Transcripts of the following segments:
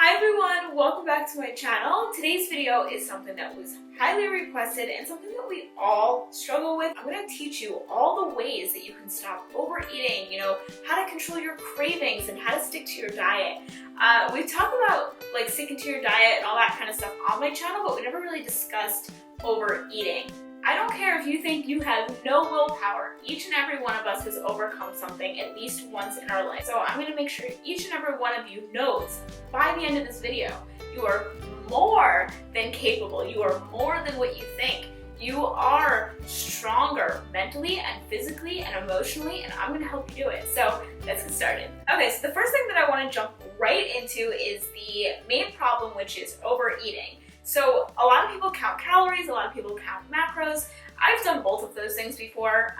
Hi everyone, welcome back to my channel. Today's video is something that was highly requested and something that we all struggle with. I'm going to teach you all the ways that you can stop overeating, how to control your cravings and how to stick to your diet. We've talked about like sticking to your diet and all that kind of stuff on my channel, but we never really discussed overeating. I don't care if you think you have no willpower. Each and every one of us has overcome something at least once in our life. So I'm going to make sure each and every one of you knows by the end of this video, you are more than capable. You are more than what you think. You are stronger mentally and physically and emotionally, and I'm going to help you do it. So let's get started. Okay, so the first thing that I want to jump right into is the main problem, which is overeating. So a lot of people count calories, a lot of people count macros. I've done both of those things before,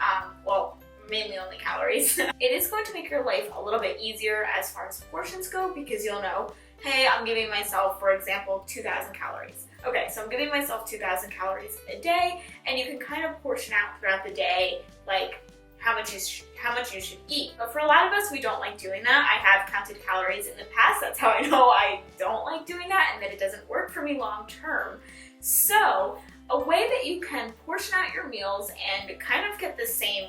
mainly only calories. It is going to make your life a little bit easier as far as portions go because you'll know, hey, I'm giving myself, for example, 2,000 calories. Okay, so I'm giving myself 2,000 calories a day, and you can kind of portion out throughout the day, like how much you should eat. But for a lot of us, we don't like doing that. I have counted calories in the past. That's how I know I don't like doing that and that it doesn't work for me long term. So a way that you can portion out your meals and kind of get the same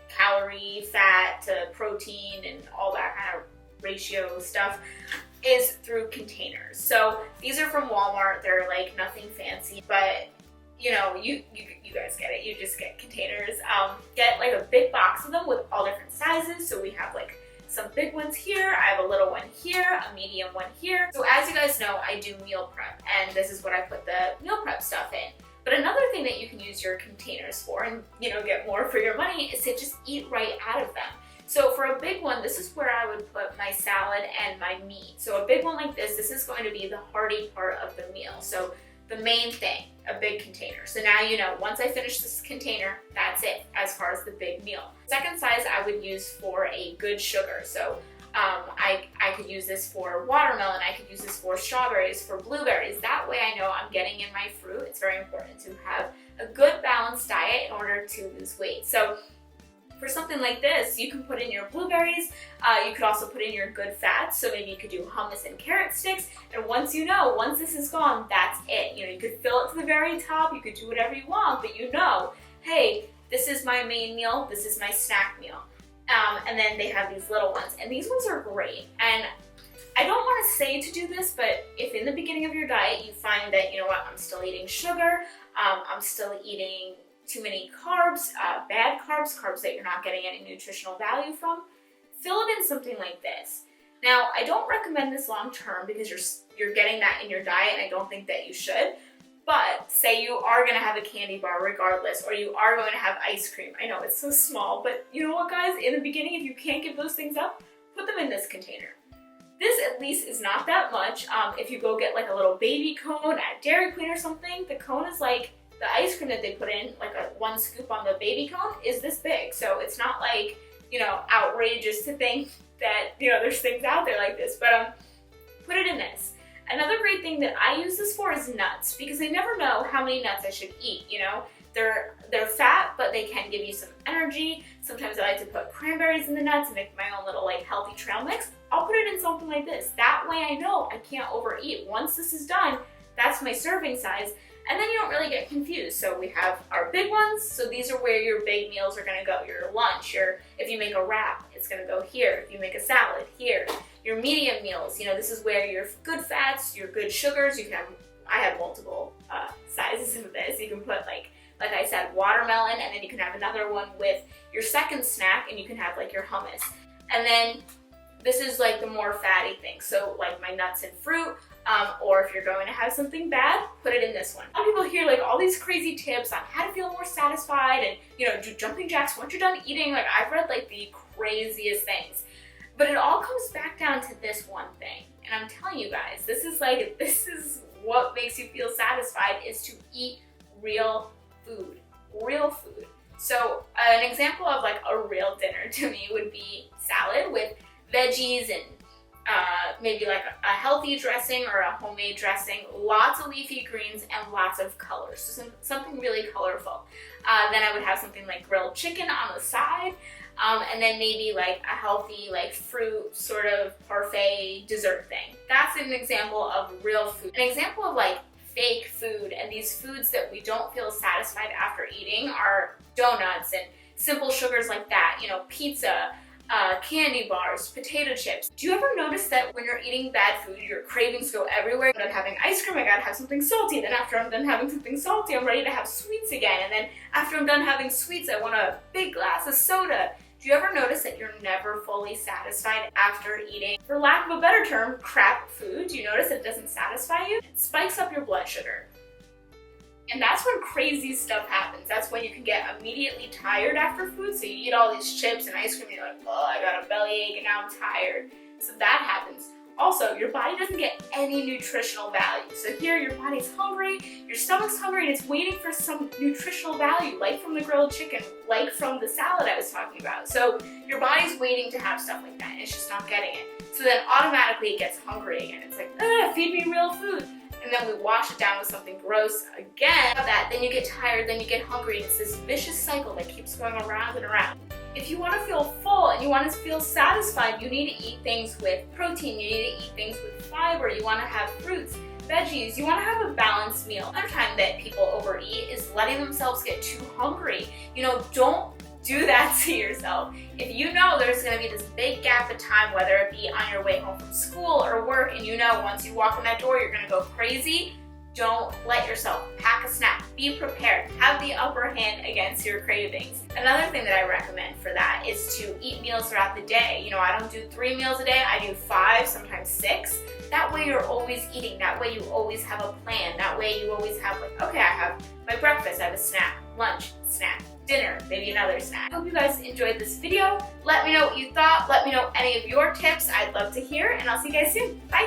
calorie, fat to protein and all that kind of ratio stuff is through containers. So these are from Walmart. They're like nothing fancy, but you guys get it. You just get containers. Get like a big box of them with all different sizes. So we have like some big ones here. I have a little one here, a medium one here. So as you guys know, I do meal prep, and this is what I put the meal prep stuff in. But another thing that you can use your containers for and get more for your money is to just eat right out of them. So for a big one, this is where I would put my salad and my meat. So a big one like this is going to be the hearty part of the meal. So the main thing, a big container. So now once I finish this container, that's it as far as the big meal. Second size I would use for a good sugar. So I could use this for watermelon, I could use this for strawberries, for blueberries. That way I know I'm getting in my fruit. It's very important to have a good balanced diet in order to lose weight. So for something like this, you can put in your blueberries. You could also put in your good fats. So maybe you could do hummus and carrot sticks. And once this is gone, that's it. You could fill it to the very top. You could do whatever you want, but hey, this is my main meal. This is my snack meal. And then they have these little ones. And these ones are great. And I don't want to say to do this, but if in the beginning of your diet you find that, I'm still eating sugar, I'm still eating too many carbs, bad carbs that you're not getting any nutritional value from, fill it in something like this. Now, I don't recommend this long term because you're getting that in your diet, and I don't think that you should. But say you are going to have a candy bar regardless, or you are going to have ice cream. I know it's so small, but you know what, guys? In the beginning, if you can't give those things up, put them in this container. This at least is not that much. If you go get like a little baby cone at Dairy Queen or something, the cone is like the ice cream that they put in, like one scoop on the baby cone, is this big. So it's not like, outrageous to think that, there's things out there like this, but put it in this. Another great thing that I use this for is nuts, because I never know how many nuts I should eat, They're fat, but they can give you some energy. Sometimes I like to put cranberries in the nuts and make my own little healthy trail mix. I'll put it in something like this. That way I know I can't overeat. Once this is done, that's my serving size. And then you don't really get confused. So we have our big ones. So these are where your big meals are going to go. Your lunch, if you make a wrap, it's going to go here. If you make a salad, here. Your medium meals, this is where your good fats, your good sugars, I have multiple sizes of this. You can put like I said, watermelon, and then you can have another one with your second snack, and you can have like your hummus. And then this is like the more fatty thing. So like my nuts and fruit, or if you're going to have something bad, put it in this one. A lot of people hear like all these crazy tips on how to feel more satisfied and, do jumping jacks once you're done eating. Like I've read like the craziest things, but it all comes back down to this one thing. And I'm telling you guys, this is what makes you feel satisfied, is to eat real food. So an example of like a real dinner to me would be salad with veggies and maybe like a healthy dressing or a homemade dressing, lots of leafy greens and lots of colors, so something really colorful. Then I would have something like grilled chicken on the side. and then maybe like a healthy like fruit sort of parfait dessert thing. That's an example of real food. An example of like fake food and these foods that we don't feel satisfied after eating are donuts and simple sugars like that, you know, pizza, candy bars, potato chips. Do you ever notice that when you're eating bad food, your cravings go everywhere? When I'm having ice cream, I gotta have something salty. Then after I'm done having something salty, I'm ready to have sweets again. And then after I'm done having sweets, I want a big glass of soda. Do you ever notice that you're never fully satisfied after eating, for lack of a better term, crap food? Do you notice it doesn't satisfy you? It spikes up your blood sugar. And that's when crazy stuff happens. That's when you can get immediately tired after food. So you eat all these chips and ice cream and you're like, oh, I got a bellyache and now I'm tired. So that happens. Also, your body doesn't get any nutritional value. So here your body's hungry, your stomach's hungry, and it's waiting for some nutritional value, like from the grilled chicken, like from the salad I was talking about. So your body's waiting to have stuff like that, and it's just not getting it. So then automatically it gets hungry again. It's like, feed me real food. And then we wash it down with something gross again. Then you get tired, then you get hungry, and it's this vicious cycle that keeps going around and around. If you want to feel full and you want to feel satisfied, you need to eat things with protein, you need to eat things with fiber, you want to have fruits, veggies, you want to have a balanced meal. Another time that people overeat is letting themselves get too hungry. You know, don't do that to yourself. If you know there's going to be this big gap of time, whether it be on your way home from school or work, and you know once you walk in that door you're going to go crazy, don't let yourself pack a snack. Be prepared. Have the upper hand against your cravings. Another thing that I recommend for that is to eat meals throughout the day. You know, I don't do 3 meals a day, I do 5, sometimes 6. That way you're always eating. That way you always have a plan. That way you always have like, okay, I have my breakfast, I have a snack, lunch, snack, dinner, maybe another snack. I hope you guys enjoyed this video. Let me know what you thought. Let me know any of your tips. I'd love to hear, and I'll see you guys soon. Bye.